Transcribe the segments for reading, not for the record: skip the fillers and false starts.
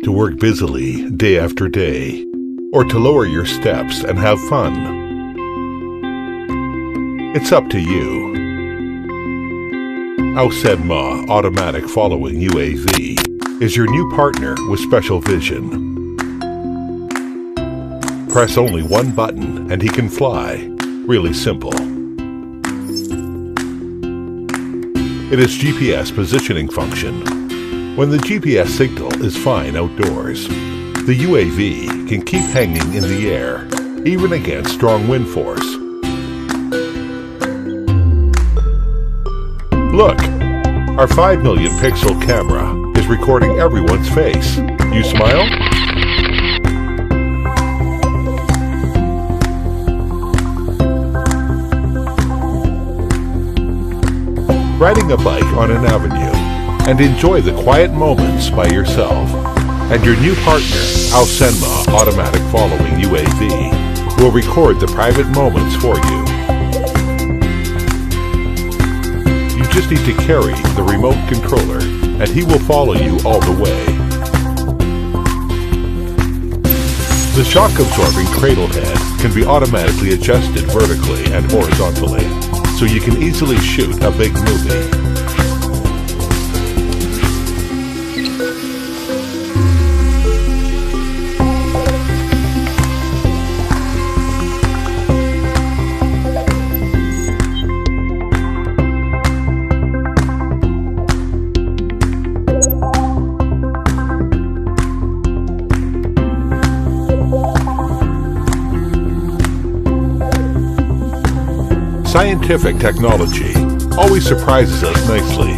to work busily day after day, or to lower your steps and have fun? It's up to you. Zaснемане Automatic Following UAV is your new partner with special vision. Press only one button and he can fly. Really simple. It is GPS positioning function. When the GPS signal is fine outdoors, the UAV can keep hanging in the air, even against strong wind force. Look! Our 5 million pixel camera is recording everyone's face. You smile? Riding a bike on an avenue and enjoy the quiet moments by yourself. And your new partner, Zaснемане Automatic Following UAV, will record the private moments for you. You just need to carry the remote controller and he will follow you all the way. The shock-absorbing cradle head can be automatically adjusted vertically and horizontally, so you can easily shoot a big movie. Scientific technology always surprises us nicely.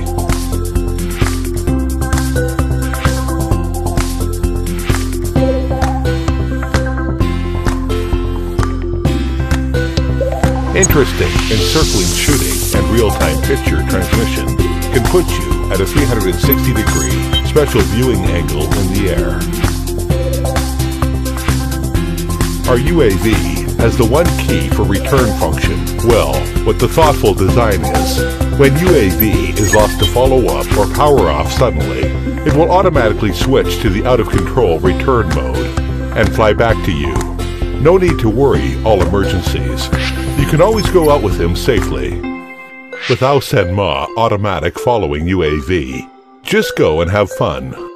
Interesting encircling shooting and real-time picture transmission can put you at a 360-degree special viewing angle in the air. Our UAV has the one key for return function. Well, what the thoughtful design is, when UAV is lost to follow up or power off suddenly, it will automatically switch to the out-of-control return mode and fly back to you. No need to worry all emergencies. You can always go out with him safely. With Zaснемане Automatic Following UAV, just go and have fun.